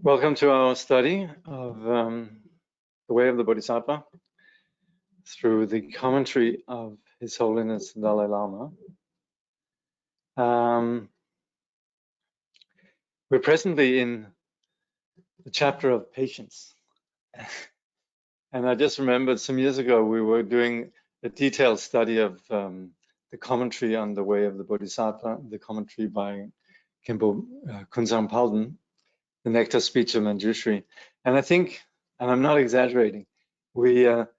Welcome to our study of the way of the Bodhisattva through the commentary of His Holiness the Dalai Lama. We're presently in the chapter of patience. And I just remembered some years ago we were doing a detailed study of the commentary on the way of the Bodhisattva, the commentary by Khenpo Kunzang Palden, the Nectar Speech of Manjushri. And I think, and I'm not exaggerating, we well,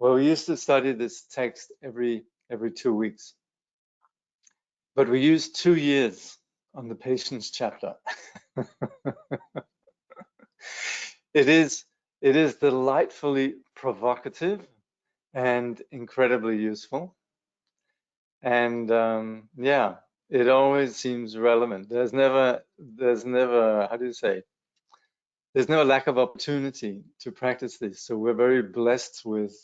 we used to study this text every 2 weeks, but we used 2 years on the patience chapter. It is delightfully provocative and incredibly useful, and yeah, it always seems relevant. There's never how do you say? There's no lack of opportunity to practice this. So we're very blessed with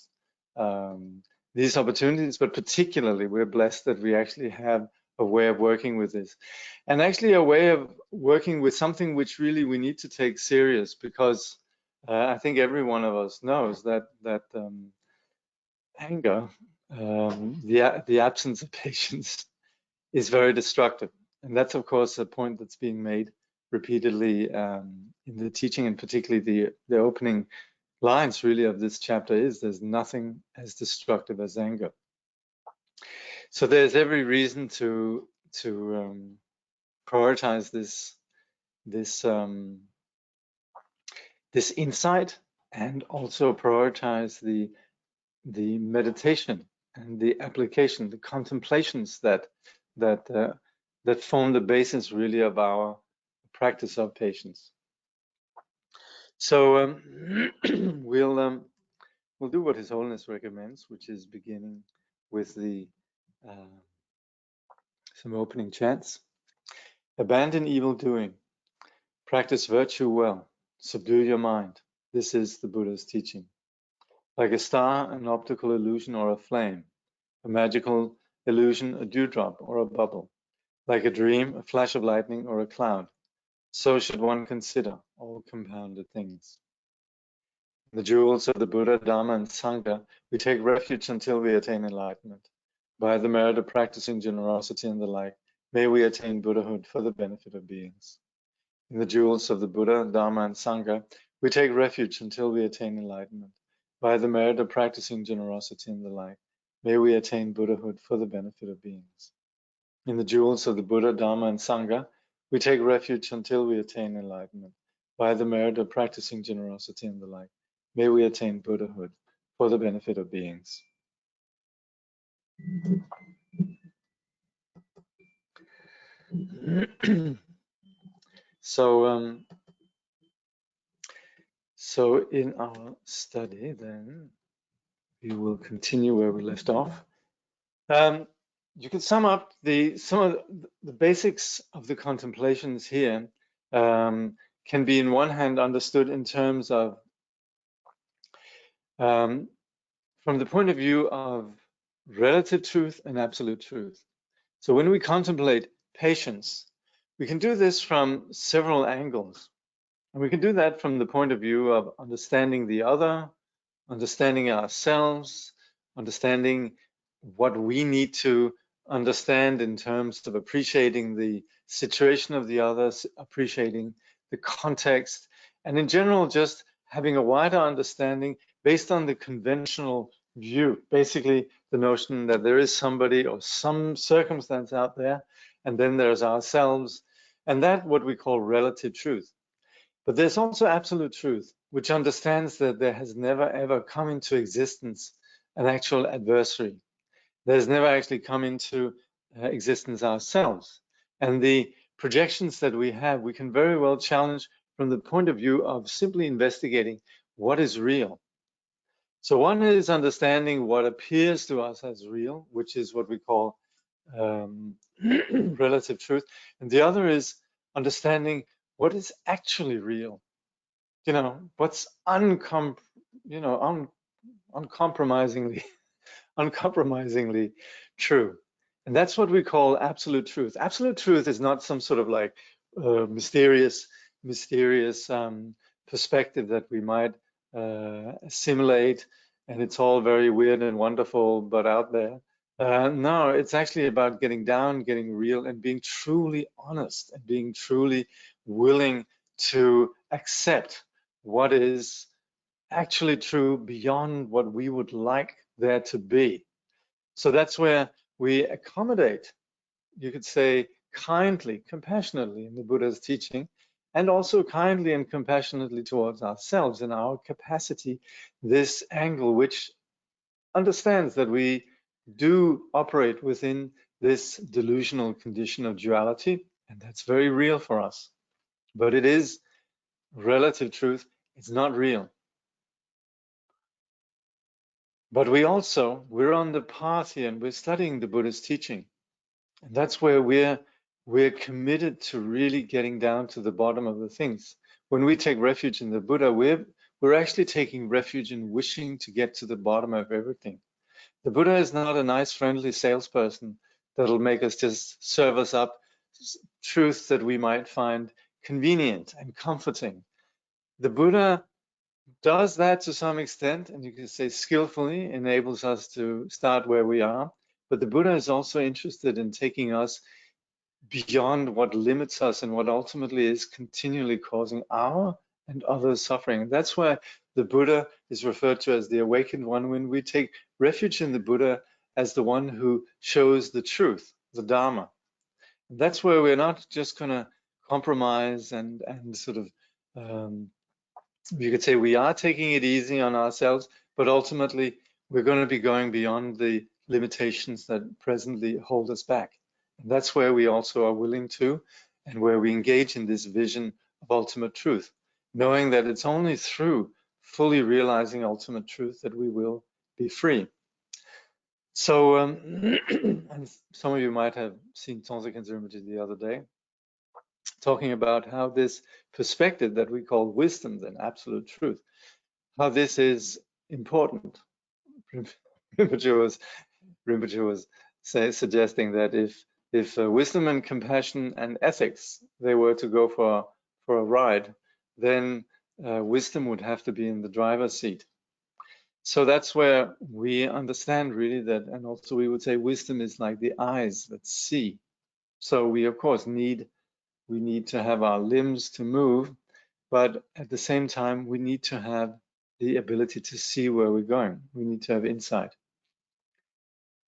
these opportunities, but particularly we're blessed that we actually have a way of working with this, and actually a way of working with something which really we need to take serious, because I think every one of us knows that anger, the absence of patience, is very destructive. And that's, of course, a point that's being made repeatedly in the teaching, and particularly the opening lines really of this chapter is there's nothing as destructive as anger. So there's every reason to prioritize this insight, and also prioritize the meditation and the application, the contemplations that form the basis really of our practice of patience. So we'll do what His Holiness recommends, which is beginning with some opening chants. Abandon evil doing, practice virtue well, subdue your mind. This is the Buddha's teaching. Like a star, an optical illusion, or a flame, a magical illusion, a dewdrop or a bubble, like a dream, a flash of lightning, or a cloud, so should one consider all compounded things. In the jewels of the Buddha, Dharma, and Sangha, we take refuge until we attain enlightenment. By the merit of practicing generosity and the like, may we attain Buddhahood for the benefit of beings. In the jewels of the Buddha, Dharma, and Sangha, we take refuge until we attain enlightenment. By the merit of practicing generosity and the like, may we attain Buddhahood for the benefit of beings. In the jewels of the Buddha, Dharma, and Sangha, we take refuge until we attain enlightenment. By the merit of practicing generosity and the like, may we attain Buddhahood for the benefit of beings. So in our study, then, we will continue where we left off. You can sum up some of the basics of the contemplations here. Can be, in one hand, understood in terms of, from the point of view of relative truth and absolute truth. So when we contemplate patience, we can do this from several angles. And we can do that from the point of view of understanding the other, understanding ourselves, understanding what we need to understand in terms of appreciating the situation of the others, appreciating the context, and in general, just having a wider understanding based on the conventional view, basically the notion that there is somebody or some circumstance out there, and then there's ourselves, and that what we call relative truth. But there's also absolute truth, which understands that there has never ever come into existence an actual adversary. There's never actually come into existence ourselves. And the projections that we have, we can very well challenge from the point of view of simply investigating what is real. So one is understanding what appears to us as real, which is what we call relative truth. And the other is understanding what is actually real. You know, what's uncompromisingly true. And that's what we call absolute truth. Absolute truth is not some sort of like mysterious perspective that we might assimilate, and it's all very weird and wonderful, but out there. No, it's actually about getting down, getting real, and being truly honest, and being truly willing to accept what is actually true beyond what we would like there to be. So that's where we accommodate, you could say, kindly, compassionately in the Buddha's teaching, and also kindly and compassionately towards ourselves in our capacity, this angle which understands that we do operate within this delusional condition of duality, and that's very real for us. But it is relative truth, it's not real. But we're on the path here, and we're studying the Buddha's teaching. And that's where we're committed to really getting down to the bottom of the things. When we take refuge in the Buddha, we're actually taking refuge in wishing to get to the bottom of everything. The Buddha is not a nice, friendly salesperson that'll make us just serve us up truths that we might find convenient and comforting. The Buddha does that to some extent, and you can say skillfully enables us to start where we are. But the Buddha is also interested in taking us beyond what limits us and what ultimately is continually causing our and others suffering. And that's why the Buddha is referred to as the awakened one, when we take refuge in the Buddha as the one who shows the truth, the Dharma. And that's where we're not just going to compromise and sort of you could say we are taking it easy on ourselves, but ultimately we're going to be going beyond the limitations that presently hold us back. And that's where we also are willing to, and where we engage in this vision of ultimate truth, knowing that it's only through fully realizing ultimate truth that we will be free. So, and some of you might have seen Tonzik and Rinpoche the other day, talking about how this perspective that we call wisdom and absolute truth, how this is important. Rinpoche was suggesting that if wisdom and compassion and ethics, they were to go for a ride, then wisdom would have to be in the driver's seat. So that's where we understand really that, and also we would say wisdom is like the eyes that see. So we of course need to have our limbs to move, but at the same time, we need to have the ability to see where we're going. We need to have insight.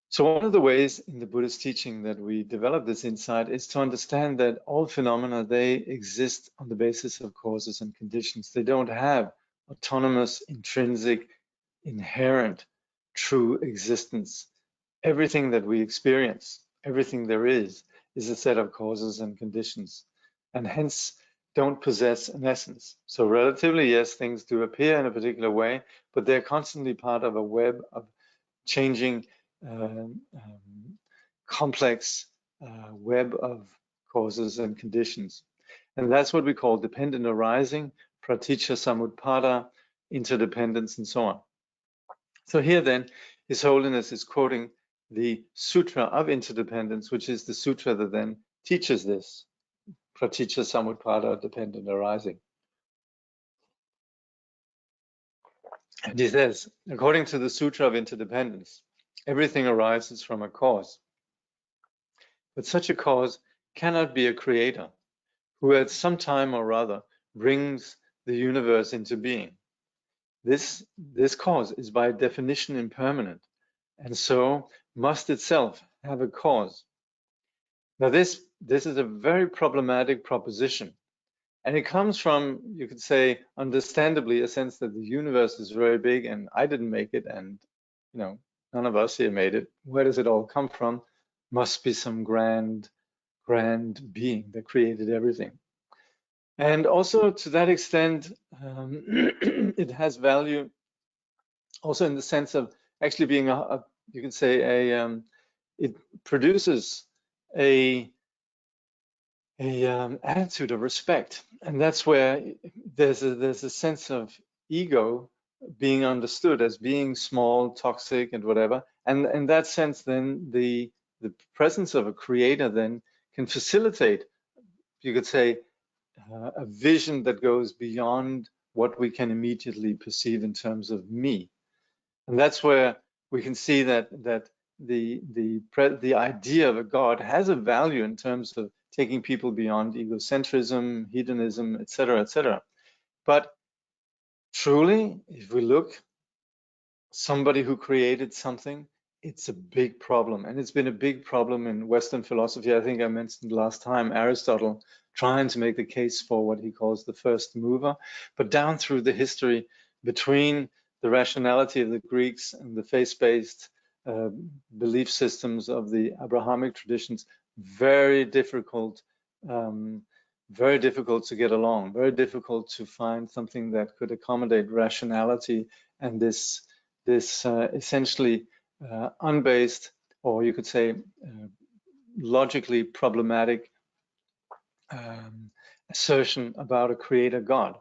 So one of the ways in the Buddhist teaching that we develop this insight is to understand that all phenomena, they exist on the basis of causes and conditions. They don't have autonomous, intrinsic, inherent, true existence. Everything that we experience, everything there is a set of causes and conditions, and hence don't possess an essence. So relatively, yes, things do appear in a particular way, but they're constantly part of a web of changing, complex web of causes and conditions. And that's what we call dependent arising, praticca samutpada, interdependence, and so on. So here then, His Holiness is quoting the Sutra of Interdependence, which is the sutra that then teaches this, praticca samutpada, dependent arising. And he says, according to the Sutra of Interdependence, everything arises from a cause. But such a cause cannot be a creator, who at some time or other brings the universe into being. This cause is by definition impermanent, and so must itself have a cause. Now this is a very problematic proposition, and it comes from, you could say, understandably, a sense that the universe is very big and I didn't make it, and none of us here made it. Where does it all come from? Must be some grand being that created everything. And also to that extent, it has value also in the sense of actually being you could say it produces a attitude of respect, and that's where there's a sense of ego being understood as being small, toxic, and whatever. And in that sense, then the presence of a creator then can facilitate you could say, a vision that goes beyond what we can immediately perceive in terms of me. And that's where we can see that the idea of a God has a value in terms of taking people beyond egocentrism, hedonism, etc., etc. But truly, if we look, somebody who created something, it's a big problem. And it's been a big problem in Western philosophy. I think I mentioned last time Aristotle trying to make the case for what he calls the first mover. But down through the history, between the rationality of the Greeks and the faith-based belief systems of the Abrahamic traditions, very difficult to get along, very difficult to find something that could accommodate rationality and this essentially unbased, or you could say logically problematic assertion about a creator God.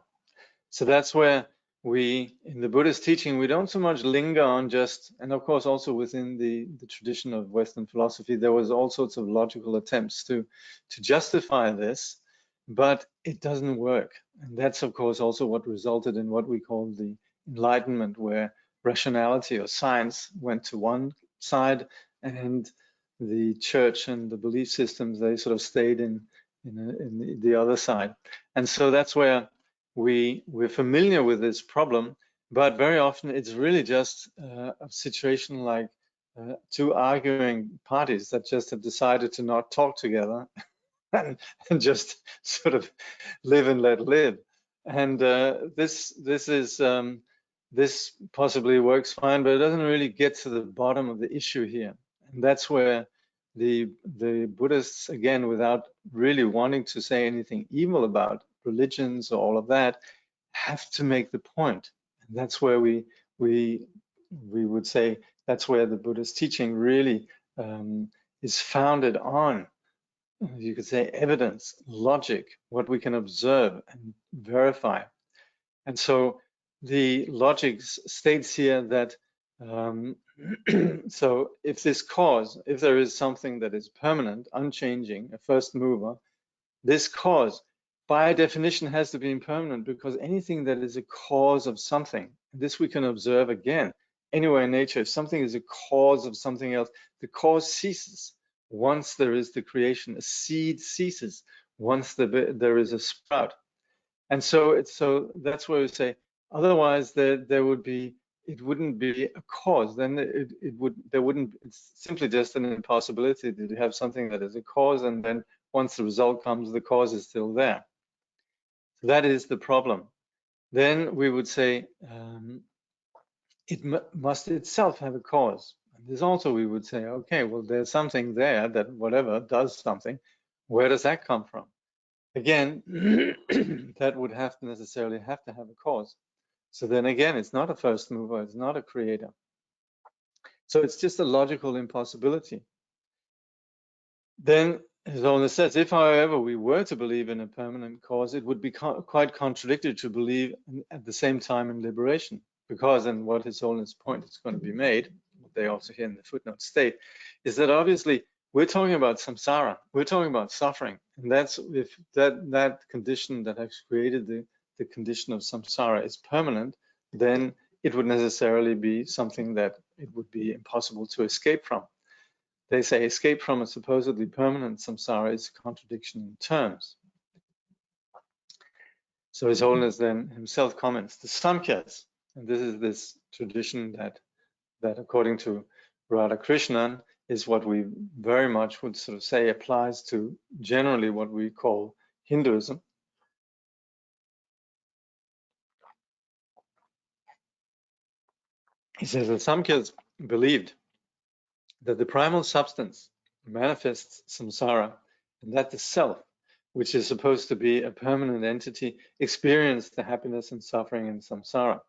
So that's where we, in the Buddhist teaching, we don't so much linger on just, and of course also within the tradition of Western philosophy, there was all sorts of logical attempts to justify this, but it doesn't work. And that's of course also what resulted in what we call the Enlightenment, where rationality or science went to one side and the church and the belief systems, they sort of stayed in the other side. And so that's where we're familiar with this problem, but very often it's really just a situation like two arguing parties that just have decided to not talk together and just sort of live and let live. And this possibly works fine, but it doesn't really get to the bottom of the issue here. And that's where the Buddhists, again, without really wanting to say anything evil about religions or all of that, have to make the point. And that's where we would say that's where the Buddhist teaching really is founded on, you could say, evidence, logic, what we can observe and verify. And so the logic states here that so if there is something that is permanent, unchanging, a first mover, this cause by definition has to be impermanent, because anything that is a cause of something, this we can observe again anywhere in nature. If something is a cause of something else, the cause ceases once there is the creation. A seed ceases once there is a sprout. And so that's where we say, otherwise there would be, it wouldn't be a cause. Then it's simply just an impossibility to have something that is a cause, and then once the result comes, the cause is still there. So that is the problem. Then we would say it must itself have a cause. And this also we would say, okay, well, there's something there that whatever does something. Where does that come from? Again, that would necessarily have to have a cause. So then again, it's not a first mover, it's not a creator. So it's just a logical impossibility. Then, as Olna says, if, however, we were to believe in a permanent cause, it would be quite contradictory to believe at the same time in liberation. Because, and what is Olna's point is going to be made, what they also here in the footnote state, is that obviously we're talking about samsara, we're talking about suffering. And that's, if that condition that has created the condition of samsara is permanent, then it would necessarily be something that it would be impossible to escape from. They say escape from a supposedly permanent samsara is a contradiction in terms. So His Holiness then himself comments, the Samkhyas, and this is this tradition that according to Radhakrishnan is what we very much would sort of say applies to generally what we call Hinduism. He says the Samkhyas believed that the primal substance manifests samsara, and that the self, which is supposed to be a permanent entity, experienced the happiness and suffering in samsara.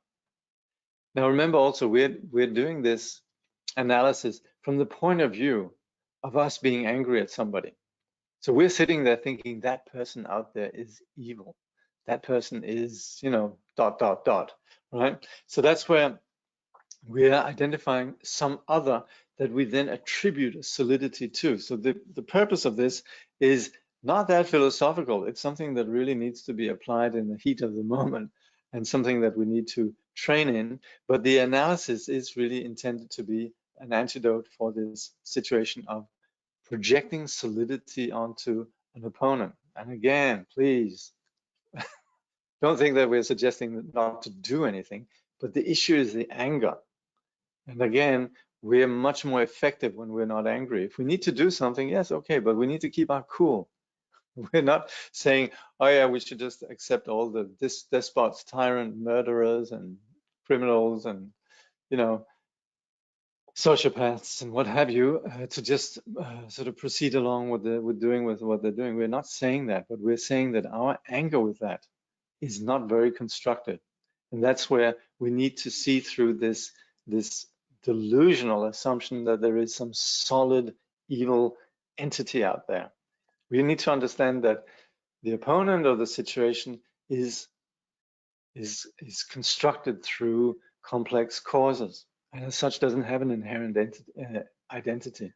Now remember also, we're doing this analysis from the point of view of us being angry at somebody. So we're sitting there thinking that person out there is evil. That person is, dot, dot, dot, right? So that's where we're identifying some other that we then attribute a solidity to. So the purpose of this is not that philosophical. It's something that really needs to be applied in the heat of the moment and something that we need to train in. But the analysis is really intended to be an antidote for this situation of projecting solidity onto an opponent. And again, please don't think that we're suggesting not to do anything, but the issue is the anger. And again, we're much more effective when we're not angry. If we need to do something, yes, okay, but we need to keep our cool. We're not saying, oh yeah, we should just accept all the despots, tyrant, murderers, and criminals, and sociopaths and what have you, to just sort of proceed along with what they're doing. We're not saying that, but we're saying that our anger with that is not very constructive, and that's where we need to see through this delusional assumption that there is some solid evil entity out there. We need to understand that the opponent or the situation is constructed through complex causes, and as such doesn't have an inherent identity.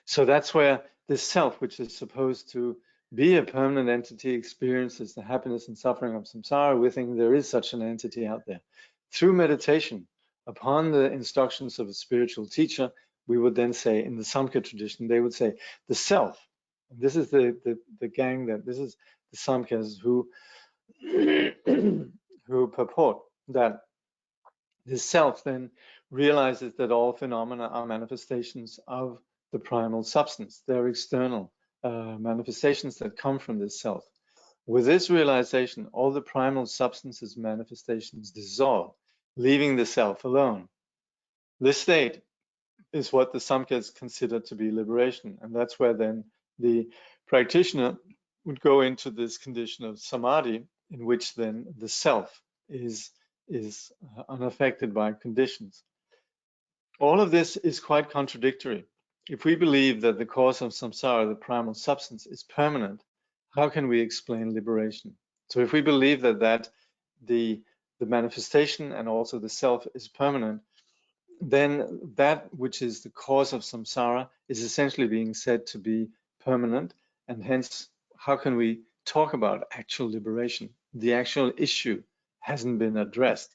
So that's where this self, which is supposed to be a permanent entity, experiences the happiness and suffering of samsara. We think there is such an entity out there. Through meditation, upon the instructions of a spiritual teacher, we would then say, in the Samkhya tradition, they would say, the self. And this is the gang that, this is the Samkhyas who purport that the self then realizes that all phenomena are manifestations of the primal substance. They're external manifestations that come from this self. With this realization, all the primal substances manifestations dissolve, leaving the self alone. This state is what the Samkhyas consider to be liberation, and that's where then the practitioner would go into this condition of samadhi, in which then the self is unaffected by conditions. All of this is quite contradictory. If we believe that the cause of samsara, the primal substance, is permanent, how can we explain liberation? So if we believe that the manifestation and also the self is permanent, then that which is the cause of samsara is essentially being said to be permanent, and hence, how can we talk about actual liberation? The actual issue hasn't been addressed.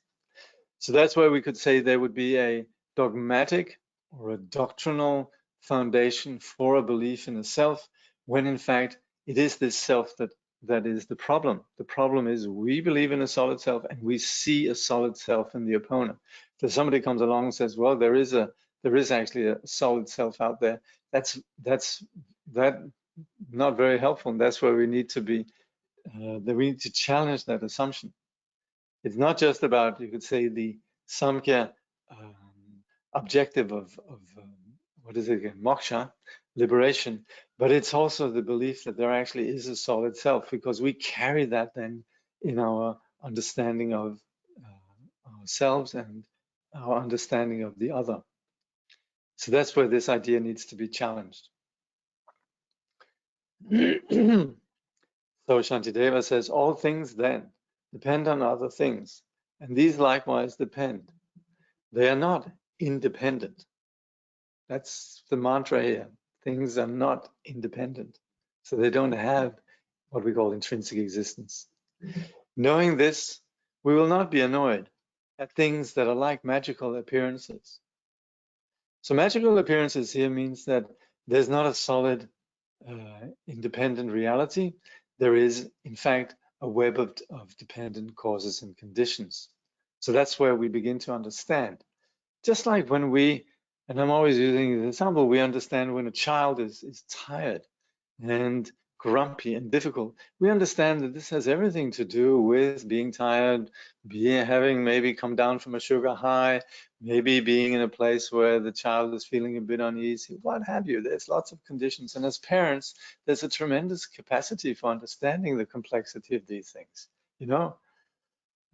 So that's why we could say there would be a dogmatic or a doctrinal foundation for a belief in a self, when in fact it is this self that is the problem. The problem is we believe in a solid self and we see a solid self in the opponent. So somebody comes along and says, well, there is actually a solid self out there. That's not very helpful, and that's where we need to be. That we need to challenge that assumption. It's not just about, you could say, the Samkhya objective of what is it again, moksha, liberation, but it's also the belief that there actually is a solid self, because we carry that then in our understanding of ourselves and our understanding of the other. So that's where this idea needs to be challenged. So Shantideva says, all things then depend on other things, and these likewise depend. They are not independent. That's the mantra here. Things are not independent. So they don't have what we call intrinsic existence. Knowing this, we will not be annoyed at things that are like magical appearances. So magical appearances here means that there's not a solid independent reality. There is, in fact, a web of dependent causes and conditions. So that's where we begin to understand. Just like when we, and I'm always using the example, we understand when a child is tired and grumpy and difficult. We understand that this has everything to do with being tired, having maybe come down from a sugar high, maybe being in a place where the child is feeling a bit uneasy, what have you. There's lots of conditions. And as parents, there's a tremendous capacity for understanding the complexity of these things. You know,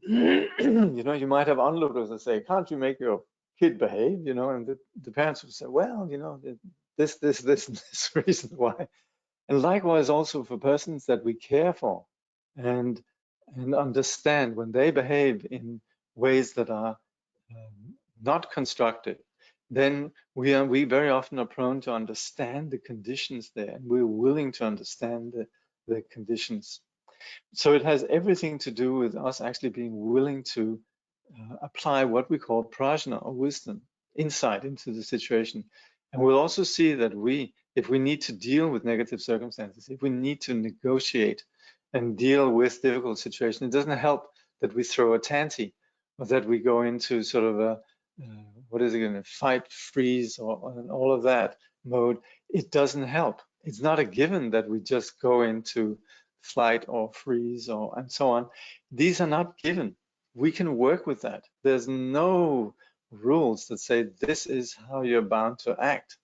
you might have onlookers that say, can't you make your kid behave? And the parents would say, well, this reason why. And likewise also for persons that we care for and understand when they behave in ways that are not constructive, then we very often are prone to understand the conditions there, and we're willing to understand the conditions. So it has everything to do with us actually being willing to apply what we call prajna, or wisdom, insight into the situation. And we'll also see that if we need to deal with negative circumstances, if we need to negotiate and deal with difficult situations, it doesn't help that we throw a tanty, or that we go into sort of a what is it going to fight, freeze, or all of that mode. It doesn't help. It's not a given that we just go into flight or freeze or and so on. These are not given. We can work with that. There's no rules that say this is how you're bound to act.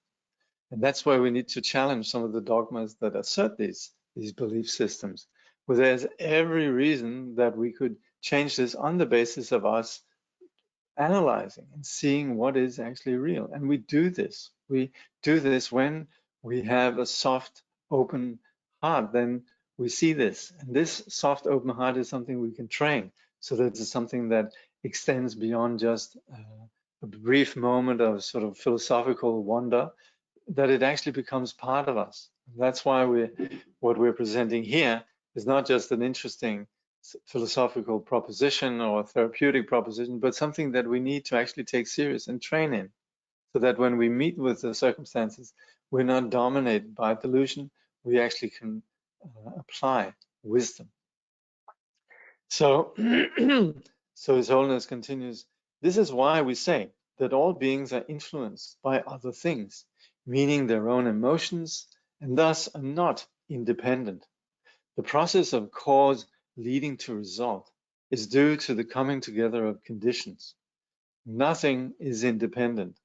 And that's why we need to challenge some of the dogmas that assert these belief systems. Well, there's every reason that we could change this on the basis of us analyzing and seeing what is actually real. And we do this. We do this when we have a soft, open heart. Then we see this. And this soft, open heart is something we can train, so that it's something that extends beyond just a brief moment of sort of philosophical wonder, that it actually becomes part of us. And that's why what we're presenting here is not just an interesting philosophical proposition or therapeutic proposition, but something that we need to actually take serious and train in, so that when we meet with the circumstances, we're not dominated by delusion. We actually can apply wisdom. So, so His Holiness continues, this is why we say that all beings are influenced by other things, meaning their own emotions, and thus are not independent. The process of cause leading to result is due to the coming together of conditions. Nothing is independent.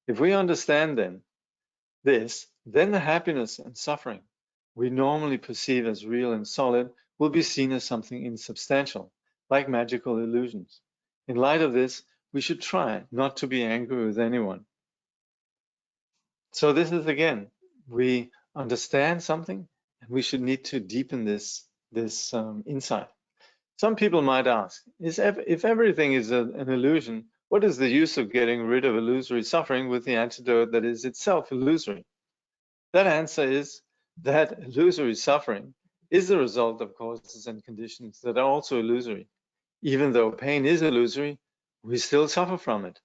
If we understand then the happiness and suffering we normally perceive as real and solid will be seen as something insubstantial, like magical illusions. In light of this, we should try not to be angry with anyone. So this is, again, we understand something, and we should need to deepen this insight. Some people might ask, if everything is an illusion, what is the use of getting rid of illusory suffering with the antidote that is itself illusory? That answer is that illusory suffering is the result of causes and conditions that are also illusory. Even though pain is illusory, we still suffer from it,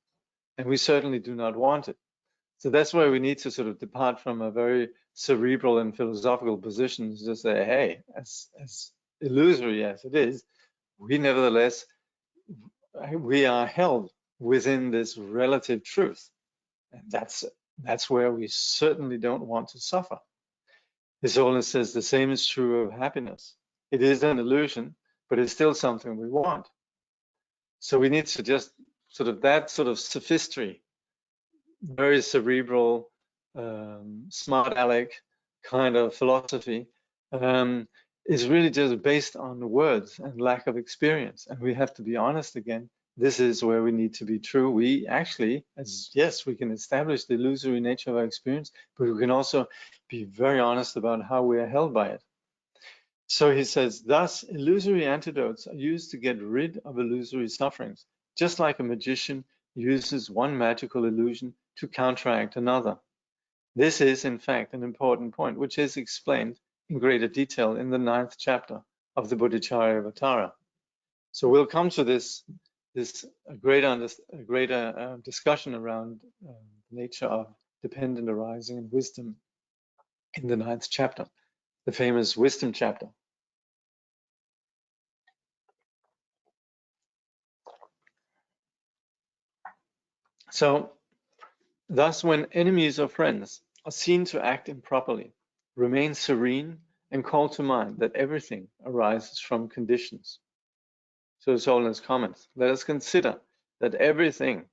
and we certainly do not want it. So that's why we need to sort of depart from a very cerebral and philosophical position to just say, hey, as illusory as it is, we nevertheless, we are held within this relative truth. And that's where we certainly don't want to suffer. His Holiness says the same is true of happiness. It is an illusion, but it's still something we want. So we need to just that sort of sophistry, very cerebral, smart aleck kind of philosophy, is really just based on words and lack of experience. And we have to be honest again. This is where we need to be true. We actually, yes, we can establish the illusory nature of our experience, but we can also be very honest about how we are held by it. So he says, thus, illusory antidotes are used to get rid of illusory sufferings, just like a magician uses one magical illusion to counteract another. This is, in fact, an important point, which is explained in greater detail in the 9th chapter of the Bodhisattva. So we'll come to this greater discussion around the nature of dependent arising and wisdom in the 9th chapter, the famous wisdom chapter. So, thus, when enemies or friends are seen to act improperly, remain serene and call to mind that everything arises from conditions. So His Holiness comments, let us consider that everything,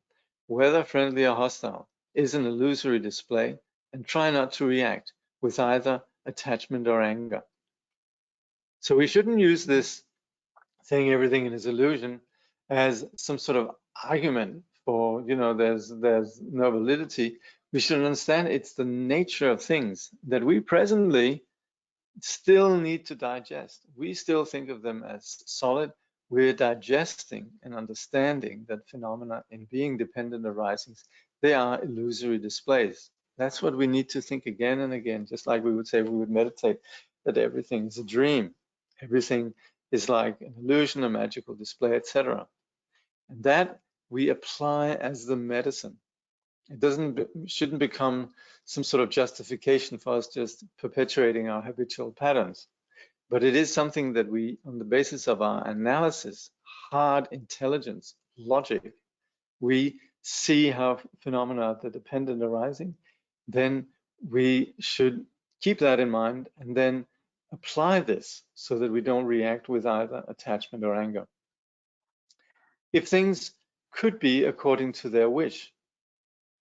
whether friendly or hostile, is an illusory display, and try not to react with either attachment or anger. So we shouldn't use this saying everything is illusion as some sort of argument for, there's no validity. We should understand it's the nature of things that we presently still need to digest. We still think of them as solid. We're digesting and understanding that phenomena in being dependent arisings they are illusory displays. That's what we need to think again and again, just like we would say we would meditate, that everything is a dream. Everything is like an illusion, a magical display, etc. And that we apply as the medicine. It shouldn't become some sort of justification for us just perpetuating our habitual patterns. But it is something that we, on the basis of our analysis, hard intelligence, logic, we see how phenomena are dependent arising, then we should keep that in mind and then apply this so that we don't react with either attachment or anger. If things could be according to their wish,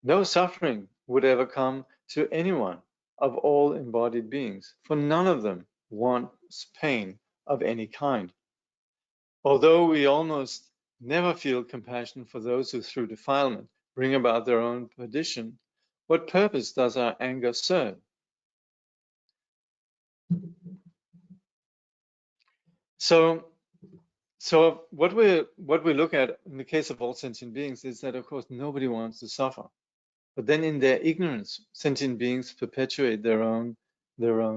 no suffering would ever come to anyone of all embodied beings, for none of them wants pain of any kind. Although we almost never feel compassion for those who through defilement bring about their own perdition, what purpose does our anger serve? So what we look at in the case of all sentient beings is that, of course, nobody wants to suffer. But then in their ignorance, sentient beings perpetuate their own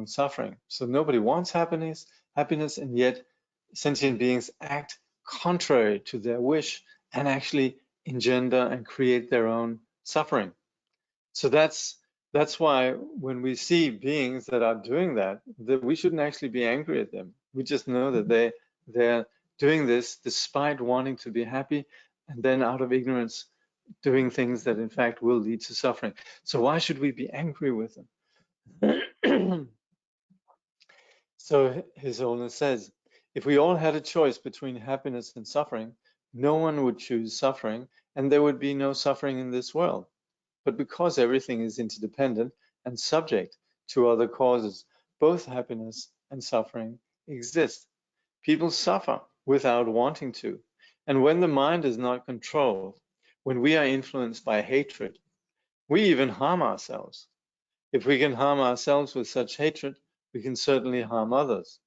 suffering. So nobody wants happiness, and yet sentient beings act contrary to their wish and actually engender and create their own suffering. So that's why when we see beings that are doing that we shouldn't actually be angry at them. We just know that they're doing this despite wanting to be happy, and then out of ignorance doing things that in fact will lead to suffering. So why should we be angry with them? So His Holiness says, if we all had a choice between happiness and suffering, no one would choose suffering, and there would be no suffering in this world. But because everything is interdependent and subject to other causes, both happiness and suffering exist. People suffer without wanting to. And when the mind is not controlled, when we are influenced by hatred, we even harm ourselves. If we can harm ourselves with such hatred, we can certainly harm others.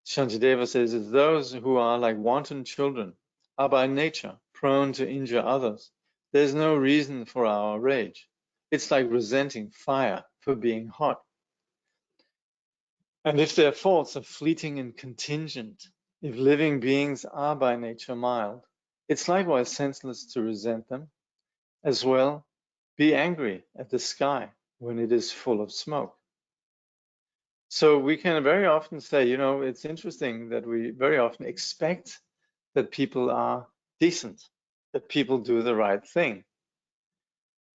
Shantideva says, if those who are like wanton children are by nature prone to injure others, there's no reason for our rage. It's like resenting fire for being hot. And if their faults are fleeting and contingent, if living beings are by nature mild, it's likewise senseless to resent them. As well, be angry at the sky when it is full of smoke. So we can very often say, you know, it's interesting that we very often expect that people are decent, that people do the right thing.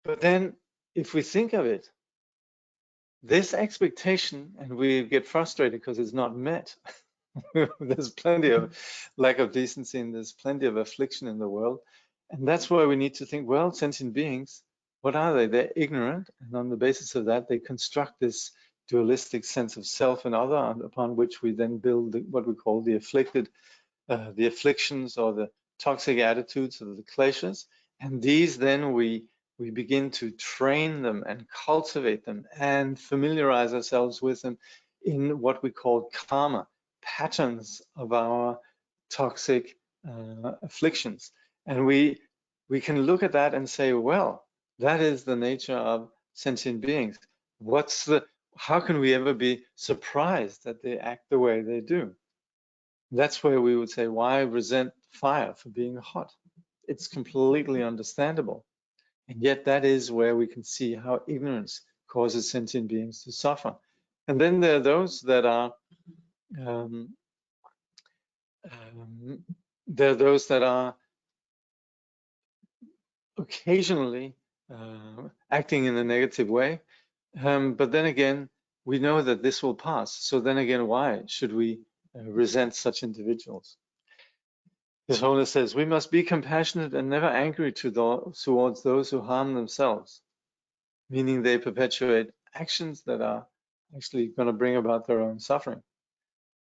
But then if we think of it, this expectation, and we get frustrated because it's not met. There's plenty of lack of decency and there's plenty of affliction in the world. And that's why we need to think, well, sentient beings, what are they? They're ignorant. And on the basis of that, they construct this dualistic sense of self and other, upon which we then build what we call the afflictions or the toxic attitudes or the kleshas. And these then we begin to train them and cultivate them and familiarize ourselves with them in what we call karma, patterns of our toxic afflictions. And we can look at that and say, well, that is the nature of sentient beings. How can we ever be surprised that they act the way they do? That's where we would say, why resent fire for being hot? It's completely understandable. And yet that is where we can see how ignorance causes sentient beings to suffer. And then there are those that are occasionally acting in a negative way. But then again, we know that this will pass. So then again, why should we resent such individuals? His Holiness says, we must be compassionate and never angry towards those who harm themselves, meaning they perpetuate actions that are actually going to bring about their own suffering.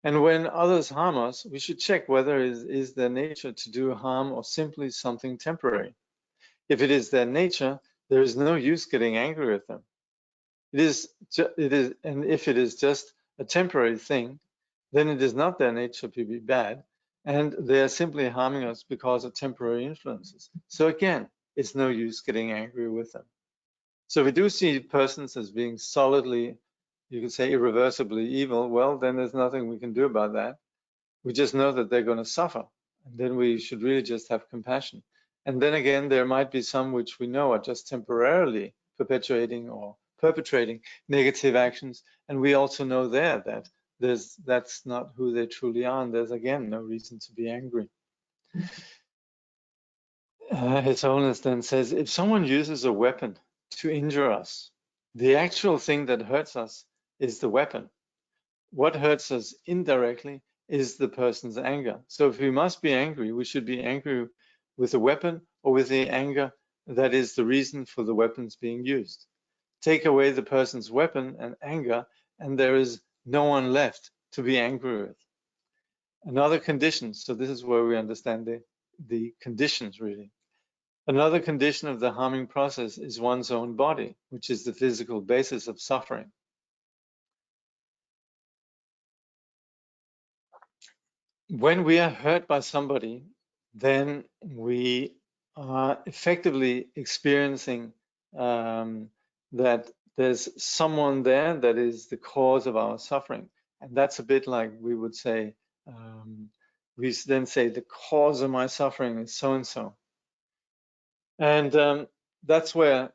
And when others harm us, we should check whether it is their nature to do harm or simply something temporary. If it is their nature, there is no use getting angry with them. And if it is just a temporary thing, then it is not their nature to be bad, and they are simply harming us because of temporary influences. So again, it's no use getting angry with them. So if we do see persons as being solidly, you could say irreversibly evil, well, then there's nothing we can do about that. We just know that they're going to suffer. And then we should really just have compassion. And then again, there might be some which we know are just temporarily perpetuating or perpetrating negative actions. And we also know there that that's not who they truly are. And there's, again, no reason to be angry. His Holiness then says, if someone uses a weapon to injure us, the actual thing that hurts us is the weapon. What hurts us indirectly is the person's anger. So if we must be angry, we should be angry with the weapon or with the anger that is the reason for the weapons being used. Take away the person's weapon and anger, and there is no one left to be angry with. Another condition, so this is where we understand the conditions really. Another condition of the harming process is one's own body, which is the physical basis of suffering. When we are hurt by somebody, then we are effectively experiencing that there's someone there that is the cause of our suffering. And that's a bit like we would say, we then say the cause of my suffering is so-and-so. And that's where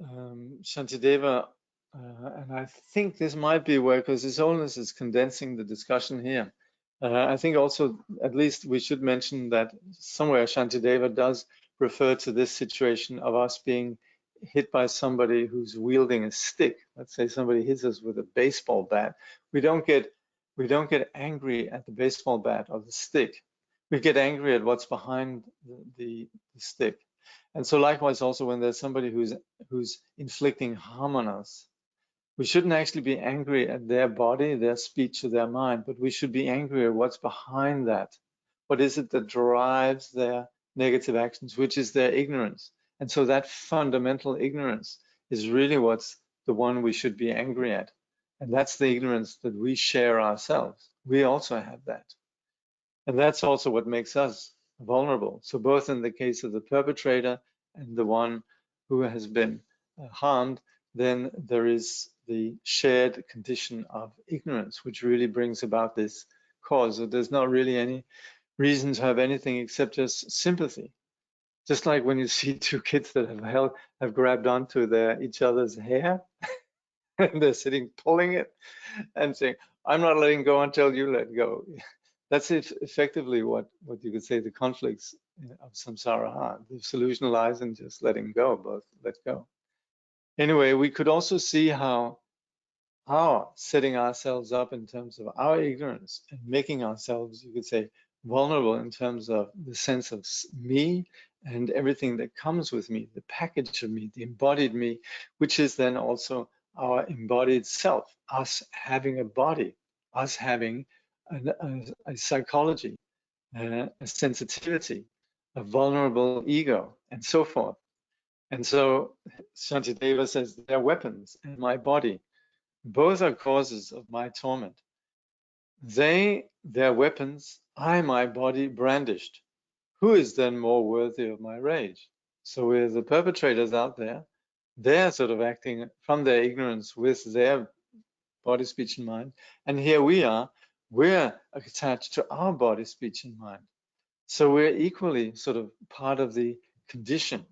Shantideva, and I think this might be where, because His Holiness is condensing the discussion here. I think also, at least we should mention that somewhere Shantideva does refer to this situation of us being hit by somebody who's wielding a stick. Let's say somebody hits us with a baseball bat. We don't get angry at the baseball bat or the stick. We get angry at what's behind the stick. And so likewise also when there's somebody who's inflicting harm on us, we shouldn't actually be angry at their body, their speech, or their mind, but we should be angry at what's behind that. What is it that drives their negative actions, which is their ignorance? And so that fundamental ignorance is really what's the one we should be angry at. And that's the ignorance that we share ourselves. We also have that. And that's also what makes us vulnerable. So both in the case of the perpetrator and the one who has been harmed, then there is the shared condition of ignorance, which really brings about this cause. So there's not really any reason to have anything except just sympathy. Just like when you see two kids that have grabbed onto each other's hair, and they're sitting pulling it and saying, "I'm not letting go until you let go." That's effectively what you could say the conflicts of samsara are. The solution lies in just letting go, both let go. Anyway, we could also see how setting ourselves up in terms of our ignorance and making ourselves, you could say, vulnerable in terms of the sense of me and everything that comes with me, the package of me, the embodied me, which is then also our embodied self, us having a body, us having a psychology, a sensitivity, a vulnerable ego, and so forth. And so Shantideva says, they're weapons in my body. Both are causes of my torment. Their weapons, I, my body, brandished. Who is then more worthy of my rage? So with the perpetrators out there, they're sort of acting from their ignorance with their body, speech, and mind. And here we are, we're attached to our body, speech, and mind. So we're equally sort of part of the condition.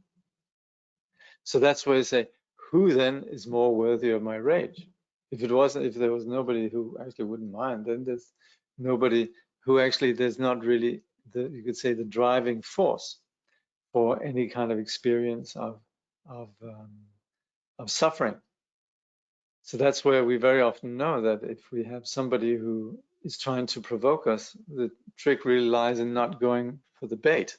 So that's why I say, who then is more worthy of my rage? If there was nobody who actually wouldn't mind, then there's nobody who actually, there's not really you could say the driving force for any kind of experience of suffering. So that's where we very often know that if we have somebody who is trying to provoke us, the trick really lies in not going for the bait.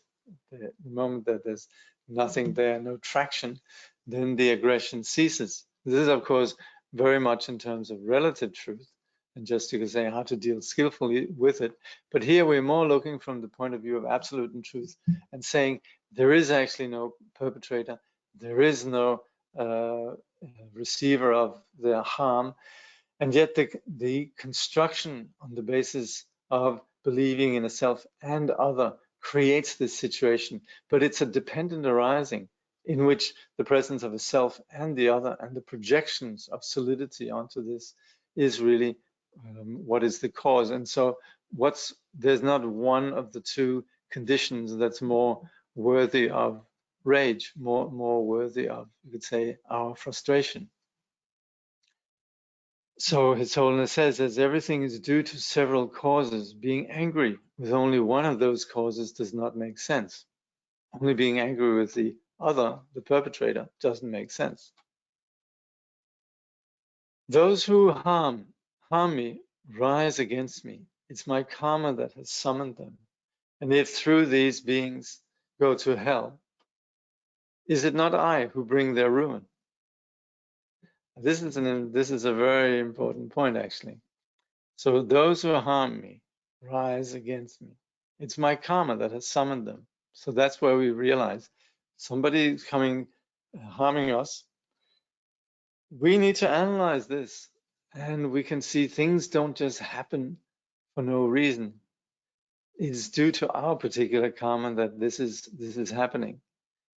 The moment that there's nothing there, no traction, then the aggression ceases. This is, of course, very much in terms of relative truth, and just you could say how to deal skillfully with it. But here we're more looking from the point of view of absolute truth and saying there is actually no perpetrator, there is no receiver of the harm, and yet the construction on the basis of believing in a self and other creates this situation, but it's a dependent arising. in which the presence of a self and the other and the projections of solidity onto this is really what is the cause. And so there's not one of the two conditions that's more worthy of rage, more worthy of, you could say, our frustration. So His Holiness says, as everything is due to several causes, being angry with only one of those causes does not make sense. Only being angry with the other, the perpetrator, doesn't make sense. Those who harm me, rise against me. It's my karma that has summoned them. And if through these beings go to hell, is it not I who bring their ruin? This is a very important point, actually. So those who harm me, rise against me. It's my karma that has summoned them. So that's where we realize somebody is coming, harming us. We need to analyze this, and we can see things don't just happen for no reason. It's due to our particular karma that this is happening.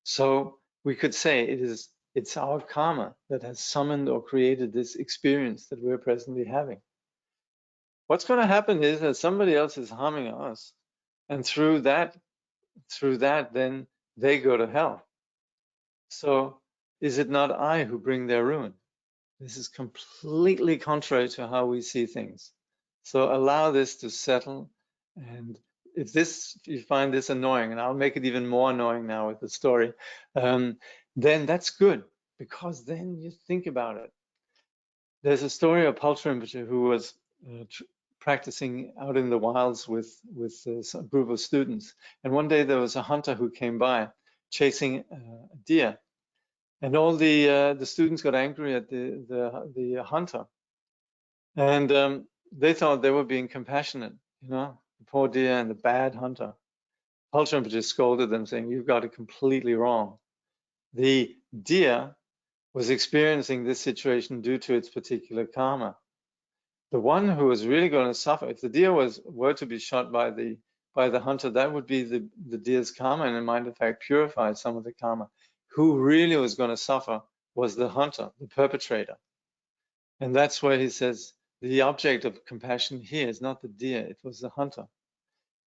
So we could say it's our karma that has summoned or created this experience that we're presently having. What's going to happen is that somebody else is harming us, and through that, then they go to hell. So is it not I who bring their ruin? This is completely contrary to how we see things. So allow this to settle. And if you find this annoying, and I'll make it even more annoying now with the story, then that's good, because then you think about it. There's a story of Paul Rinpoche, who was practicing out in the wilds with a group of students. And one day there was a hunter who came by chasing a deer. And all the students got angry at the hunter, and they thought they were being compassionate, the poor deer and the bad hunter. Paul Rinpoche scolded them, saying, "You've got it completely wrong. The deer was experiencing this situation due to its particular karma. The one who was really going to suffer, if the deer were to be shot by the hunter, that would be the deer's karma, and it might in fact purify some of the karma. Who really was going to suffer was the hunter, the perpetrator." And that's where he says the object of compassion here is not the deer, it was the hunter.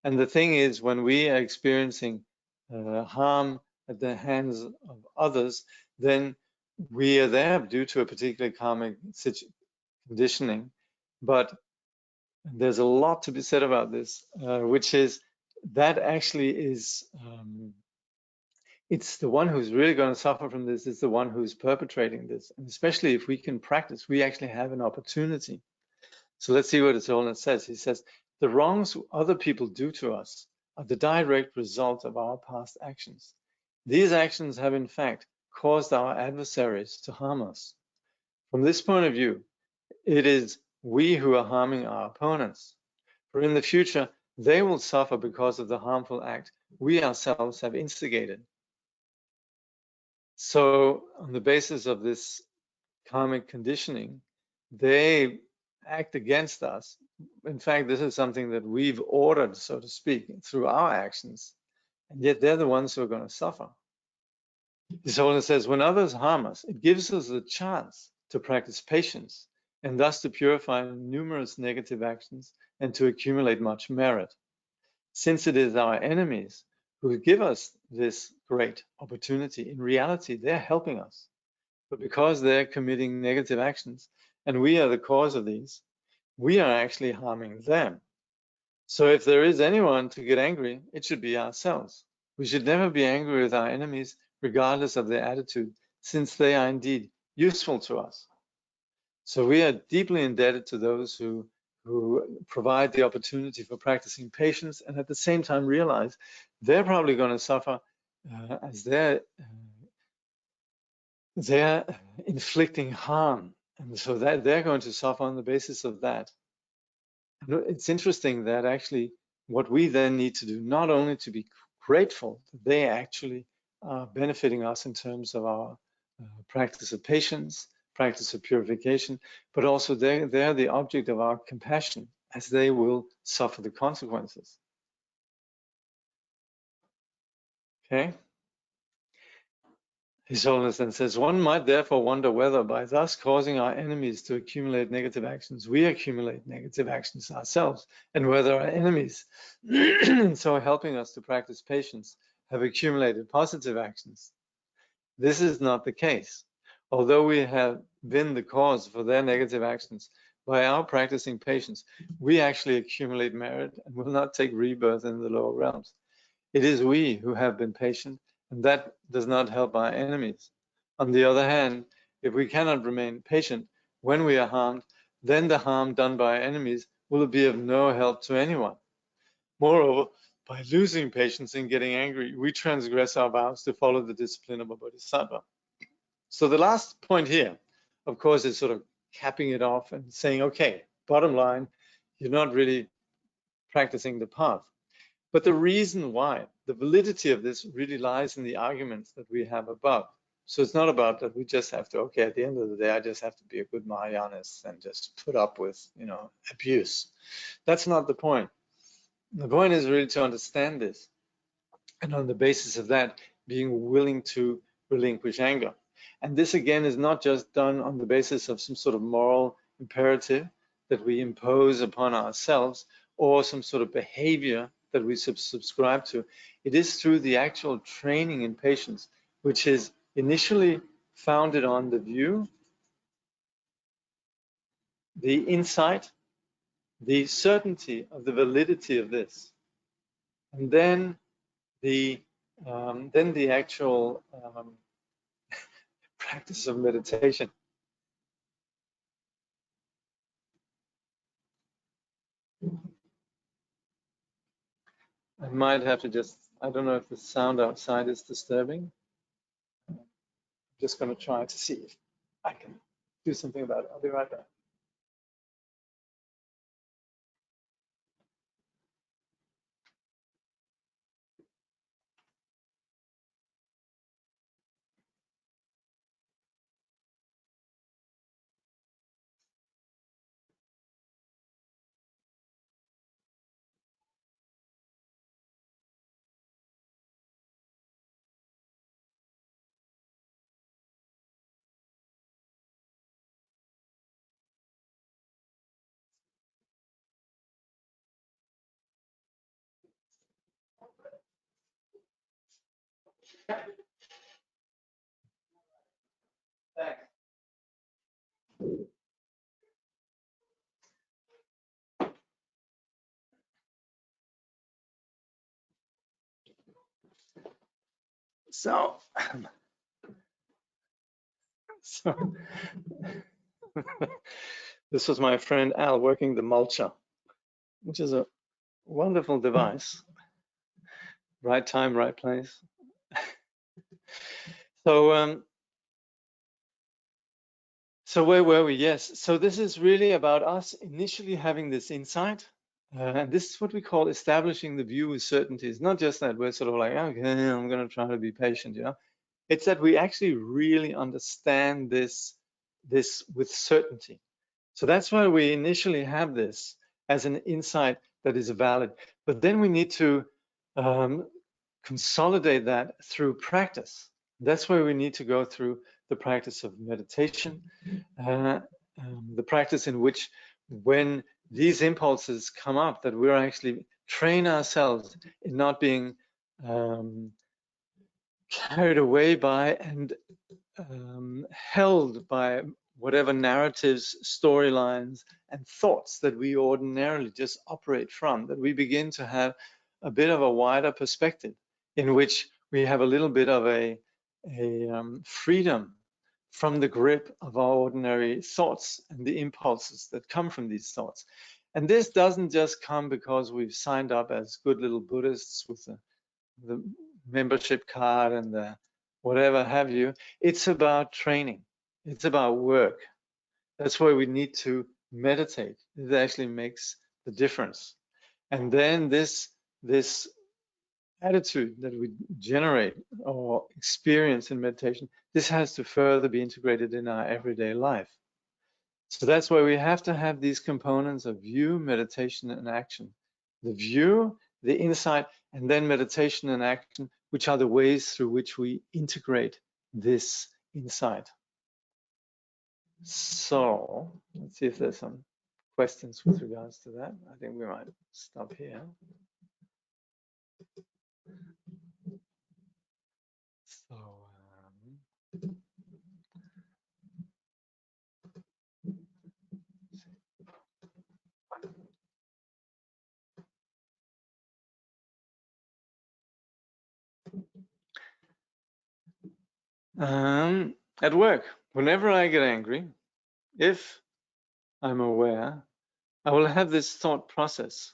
And the thing is, when we are experiencing harm at the hands of others, then we are there due to a particular karmic conditioning. But there's a lot to be said about this, which is that actually is it's the one who's really going to suffer from this is the one who's perpetrating this. And especially if we can practice, we actually have an opportunity. So let's see what His Holiness says. He says, the wrongs other people do to us are the direct result of our past actions. These actions have in fact caused our adversaries to harm us. From this point of view, it is we who are harming our opponents. For in the future, they will suffer because of the harmful act we ourselves have instigated. So on the basis of this karmic conditioning, they act against us. In fact, this is something that we've ordered, so to speak, through our actions, and yet they're the ones who are going to suffer. His Holiness says, when others harm us, it gives us a chance to practice patience and thus to purify numerous negative actions and to accumulate much merit. Since it is our enemies who give us this great opportunity, in reality, they're helping us. But because they're committing negative actions and we are the cause of these, we are actually harming them. So if there is anyone to get angry, it should be ourselves. We should never be angry with our enemies, regardless of their attitude, since they are indeed useful to us. So we are deeply indebted to those who provide the opportunity for practicing patience, and at the same time realize they're probably going to suffer as they're inflicting harm, and so that they're going to suffer on the basis of that. And it's interesting that actually what we then need to do, not only to be grateful that they actually are benefiting us in terms of our practice of patience, practice of purification, but also they're the object of our compassion, as they will suffer the consequences. Okay. His Holiness then says, one might therefore wonder whether by thus causing our enemies to accumulate negative actions, we accumulate negative actions ourselves, and whether our enemies, in so helping us to practice patience, have accumulated positive actions. This is not the case. Although we have been the cause for their negative actions, by our practicing patience, we actually accumulate merit and will not take rebirth in the lower realms. It is we who have been patient, and that does not help our enemies. On the other hand, if we cannot remain patient when we are harmed, then the harm done by our enemies will be of no help to anyone. Moreover, by losing patience and getting angry, we transgress our vows to follow the discipline of a Bodhisattva. So the last point here, of course, is sort of capping it off and saying, okay, bottom line, you're not really practicing the path. But the reason why, the validity of this really lies in the arguments that we have above. So it's not about that we just have to, okay, at the end of the day, I just have to be a good Mahayanist and just put up with, abuse. That's not the point. The point is really to understand this. And on the basis of that, being willing to relinquish anger. And this, again, is not just done on the basis of some sort of moral imperative that we impose upon ourselves or some sort of behavior that we subscribe to. It is through the actual training in patience, which is initially founded on the view, the insight, the certainty of the validity of this, and then the actual practice of meditation. I might have to I don't know if the sound outside is disturbing. I'm just going to try to see if I can do something about it. I'll be right back. Thanks. So this was my friend Al working the mulcher, which is a wonderful device. Right time, right place. So where were we? Yes. So this is really about us initially having this insight. And this is what we call establishing the view with certainty. It's not just that we're sort of like, okay, I'm going to try to be patient, It's that we actually really understand this with certainty. So that's why we initially have this as an insight that is valid. But then we need to consolidate that through practice. That's where we need to go through the practice of meditation, the practice in which when these impulses come up, that we're actually train ourselves in not being carried away by and held by whatever narratives, storylines, and thoughts that we ordinarily just operate from, that we begin to have a bit of a wider perspective in which we have a little bit of a freedom from the grip of our ordinary thoughts and the impulses that come from these thoughts. And this doesn't just come because we've signed up as good little Buddhists with the membership card and the whatever have you. It's about training. It's about work. That's why we need to meditate. It actually makes the difference. And then this attitude that we generate or experience in meditation, this has to further be integrated in our everyday life. So that's why we have to have these components of view, meditation, and action. The view, the insight, and then meditation and action, which are the ways through which we integrate this insight. So let's see if there's some questions with regards to that. I think we might stop here. So at work, whenever I get angry, if I'm aware, I will have this thought process.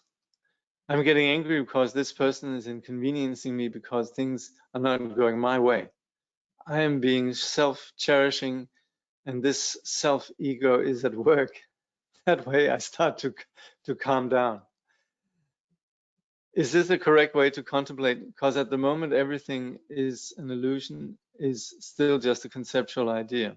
I'm getting angry because this person is inconveniencing me because things are not going my way. I am being self-cherishing, and this self-ego is at work. That way I start to calm down. Is this the correct way to contemplate? Because at the moment, everything is an illusion, is still just a conceptual idea.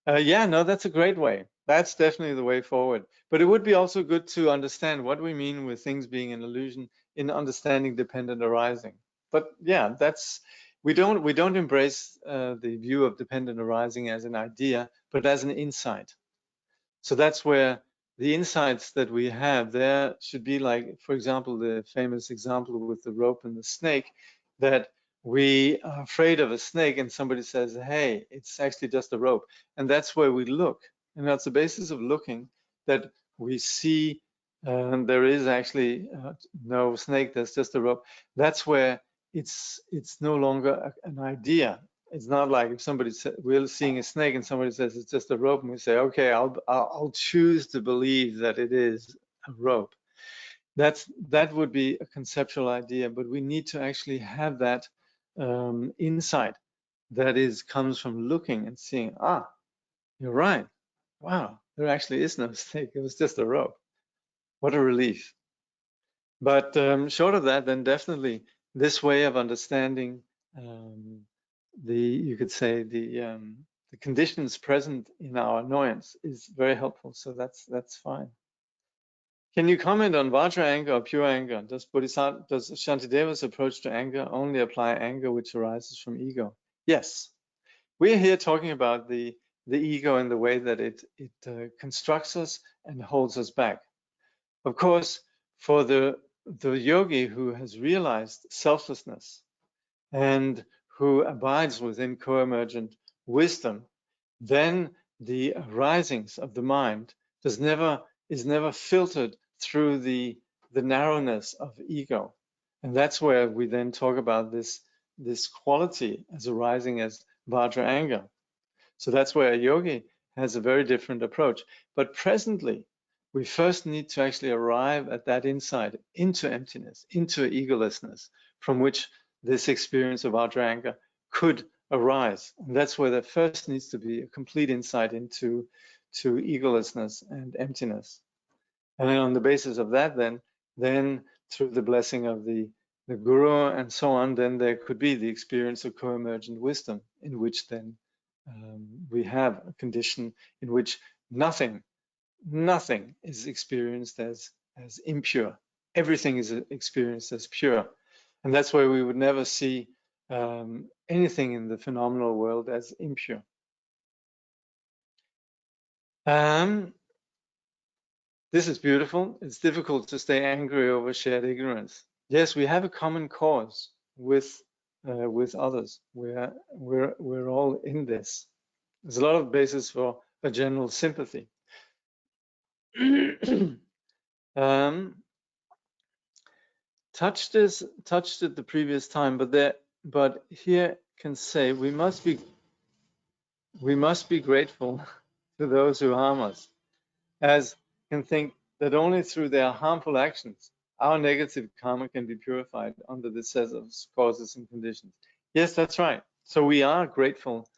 Yeah, no, that's a great way. That's definitely the way forward. But it would be also good to understand what we mean with things being an illusion in understanding dependent arising. But yeah, that's we don't embrace the view of dependent arising as an idea, but as an insight. So that's where the insights that we have there should be like, for example, the famous example with the rope and the snake, that we are afraid of a snake and somebody says, hey, it's actually just a rope. And that's where we look. And that's the basis of looking that we see there is actually no snake, there's just a rope. That's where it's no longer an idea. It's not like if somebody says we're seeing a snake and somebody says it's just a rope, and we say, okay, I'll choose to believe that it is a rope. That would be a conceptual idea, but we need to actually have that insight that comes from looking and seeing. Ah, you're right. Wow, there actually is no snake. It was just a rope. What a relief. But short of that, then definitely this way of understanding you could say the conditions present in our annoyance is very helpful. So that's fine. Can you comment on Vajra anger or pure anger? Does Shantideva's approach to anger only apply anger which arises from ego? Yes. We're here talking about the ego and the way that it constructs us and holds us back. Of course, for the yogi who has realized selflessness and who abides within co-emergent wisdom, then the arisings of the mind is never filtered through the narrowness of ego. And that's where we then talk about this quality as arising as Vajra anger. So that's where a yogi has a very different approach. But presently, we first need to actually arrive at that insight into emptiness, into egolessness, from which this experience of Vajra anger could arise. And that's where there first needs to be a complete insight into egolessness and emptiness. And then on the basis of that, then through the blessing of the guru and so on, then there could be the experience of co-emergent wisdom, in which then we have a condition in which nothing is experienced as impure. Everything is experienced as pure. And that's why we would never see anything in the phenomenal world as impure. This is beautiful. It's difficult to stay angry over shared ignorance. Yes, we have a common cause with others. We're all in this. There's a lot of basis for a general sympathy. Touched it the previous time, but here can say we must be grateful to those who harm us, as can think that only through their harmful actions our negative karma can be purified under the set of causes and conditions. Yes, that's right. So we are grateful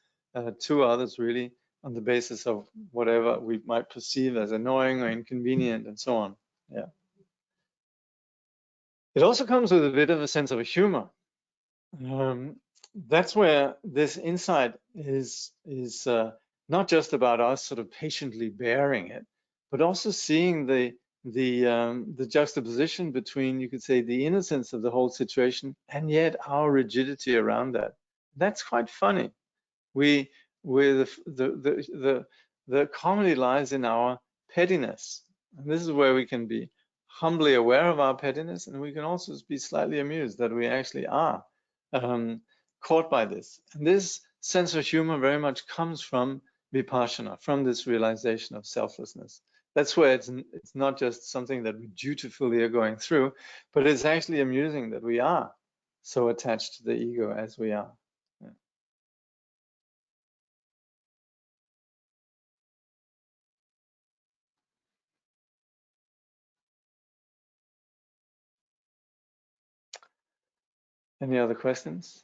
to others, really, on the basis of whatever we might perceive as annoying or inconvenient and so on. Yeah. It also comes with a bit of a sense of humor. That's where this insight is not just about us sort of patiently bearing it, but also seeing the juxtaposition between, you could say, the innocence of the whole situation and yet our rigidity around that. That's quite funny. We the comedy lies in our pettiness. And this is where we can be humbly aware of our pettiness, and we can also be slightly amused that we actually are caught by this. And this sense of humor very much comes from vipassana, from this realization of selflessness. That's where it's not just something that we dutifully are going through, but it's actually amusing that we are so attached to the ego as we are. Yeah. Any other questions?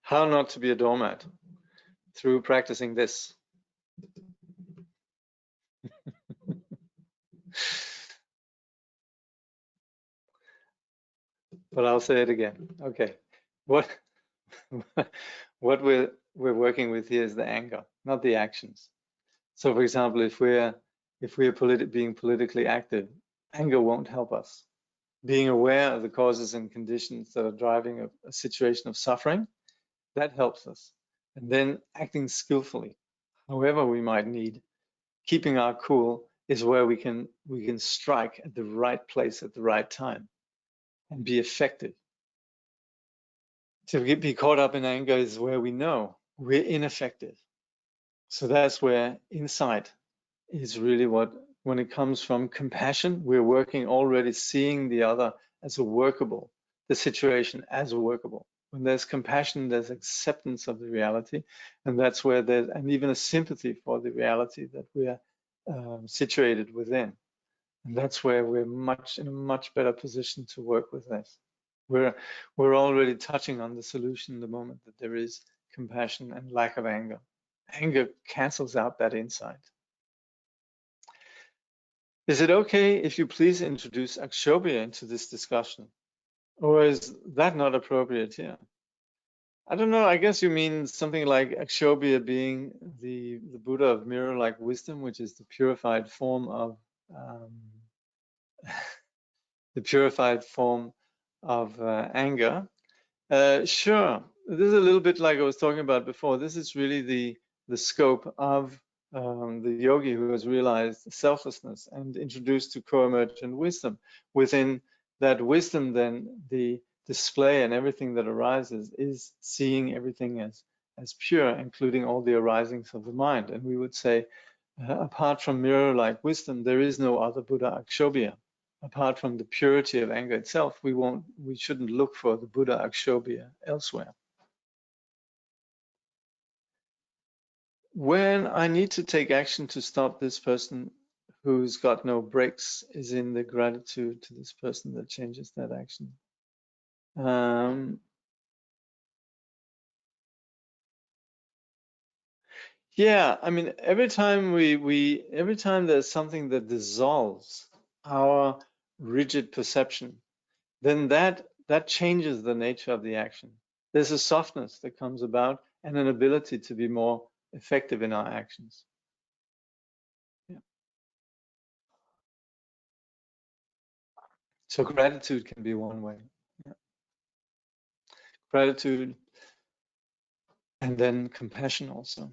How not to be a doormat through practicing this. But I'll say it again. Okay. What what we're working with here is the anger, not the actions. So for example, if we're being politically active, anger won't help us. Being aware of the causes and conditions that are driving a situation of suffering, that helps us. And then acting skillfully, however we might need, keeping our cool is where we can strike at the right place at the right time and be effective. To be caught up in anger is where we know we're ineffective. So that's where insight is really what, when it comes from compassion, we're working already seeing the other as a workable, the situation as a workable. When there's compassion, there's acceptance of the reality, and that's where there's, and even a sympathy for the reality that we are situated within. And that's where we're in a much better position to work with this. We're already touching on the solution the moment that there is compassion and lack of anger. Anger cancels out that insight. Is it okay if you please introduce Akshobhya into this discussion? Or is that not appropriate here? I don't know, I guess you mean something like Akshobhya being the Buddha of mirror-like wisdom, which is the purified form of anger. Sure, this is a little bit like I was talking about before. This is really the scope of the yogi who has realized selflessness and introduced to co-emergent wisdom. Within that wisdom, then the display and everything that arises is seeing everything as pure, including all the arisings of the mind. And we would say, apart from mirror-like wisdom, there is no other Buddha Akshobhya. Apart from the purity of anger itself, we shouldn't look for the Buddha Akshobhya elsewhere. When I need to take action to stop this person who's got no brakes, is in the gratitude to this person that changes that action. Yeah, I mean, every time every time there's something that dissolves our rigid perception, then that changes the nature of the action. There's a softness that comes about and an ability to be more effective in our actions. Yeah. So gratitude can be one way. Yeah. Gratitude and then compassion also.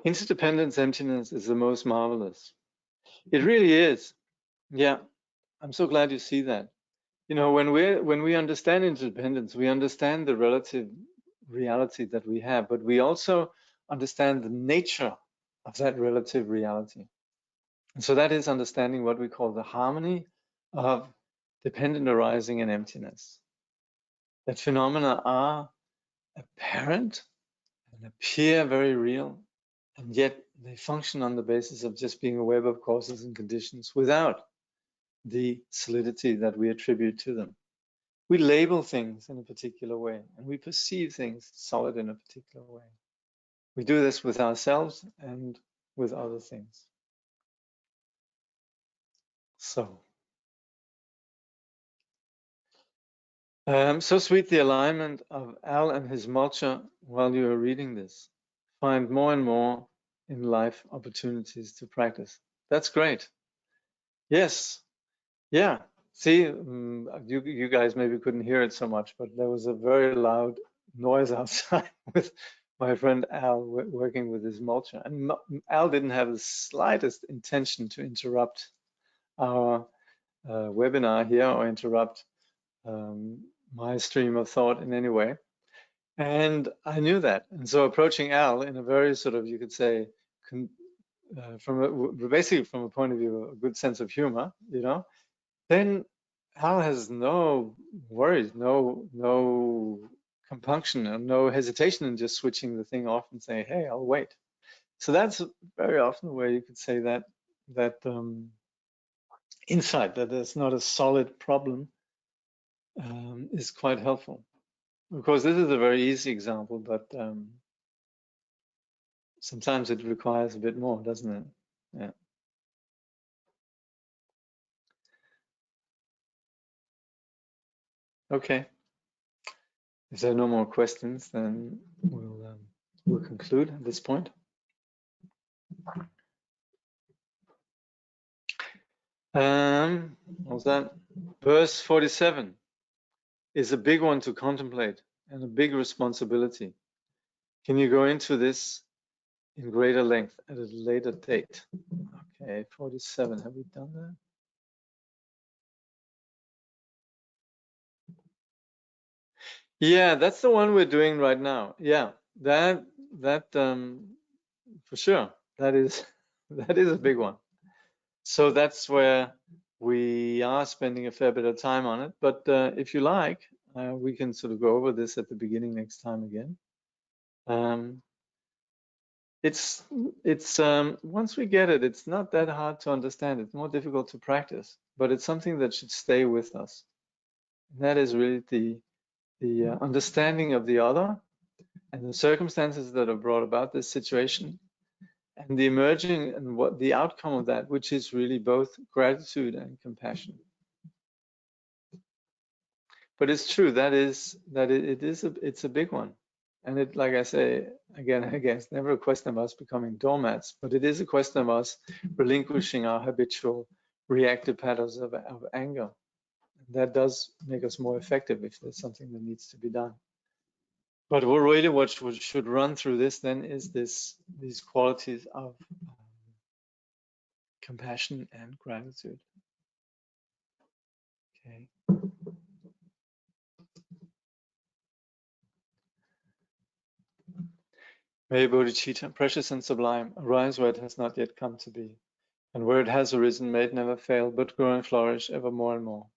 Interdependence emptiness is the most marvelous. It really is. Yeah. I'm so glad you see that. You know, when we understand interdependence, we understand the relative reality that we have, but we also understand the nature of that relative reality. And so that is understanding what we call the harmony of dependent arising and emptiness. That phenomena are apparent and appear very real, and yet they function on the basis of just being a web of causes and conditions without the solidity that we attribute to them. We label things in a particular way, and we perceive things solid in a particular way. We do this with ourselves and with other things. So sweet the alignment of Al and his mulcher while you are reading this. Find more and more in life opportunities to practice. That's great. Yes. Yeah. See, you guys maybe couldn't hear it so much, but there was a very loud noise outside with my friend Al working with his mulcher. And Al didn't have the slightest intention to interrupt our webinar here or interrupt my stream of thought in any way. And I knew that. And so approaching Al in a very sort of, you could say, basically from a point of view, a good sense of humor, you know, then Al has no worries, no compunction, and no hesitation in just switching the thing off and saying, "Hey, I'll wait." So that's very often where you could say that insight that there's not a solid problem is quite helpful. Of course, this is a very easy example, but sometimes it requires a bit more, doesn't it? Yeah. Okay. If there are no more questions, then we'll conclude at this point. What was that? Verse 47 is a big one to contemplate and a big responsibility. Can you go into this in greater length at a later date? Okay, 47. Have we done that? Yeah, that's the one we're doing right now. Yeah, that for sure. That is a big one. So that's where we are spending a fair bit of time on it. But if you like, we can sort of go over this at the beginning next time again. It's once we get it, it's not that hard to understand. It's more difficult to practice, but it's something that should stay with us. And that is really the understanding of the other and the circumstances that have brought about this situation, and the emerging and what the outcome of that, which is really both gratitude and compassion. But it's true that it's a big one, and it, like I say again and again, it's never a question of us becoming doormats, but it is a question of us relinquishing our habitual reactive patterns of anger. That does make us more effective if there's something that needs to be done. But what should run through this then is these qualities of compassion and gratitude. Okay. May bodhicitta, precious and sublime, arise where it has not yet come to be, and where it has arisen, may it never fail, but grow and flourish ever more and more.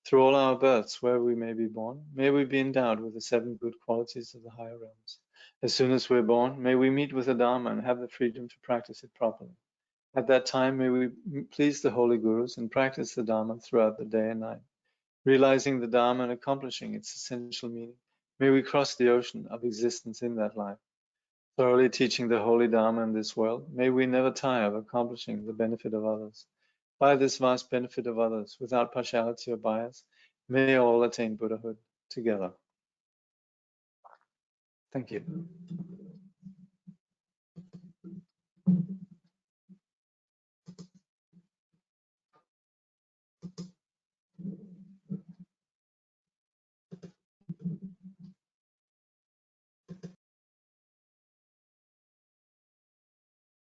Through all our births, where we may be born, may we be endowed with the 7 good qualities of the higher realms. As soon as we're born, may we meet with the Dharma and have the freedom to practice it properly. At that time, may we please the holy gurus and practice the Dharma throughout the day and night. Realizing the Dharma and accomplishing its essential meaning, may we cross the ocean of existence in that life. Thoroughly teaching the holy Dharma in this world, may we never tire of accomplishing the benefit of others. By this vast benefit of others, without partiality or bias, may all attain Buddhahood together. Thank you.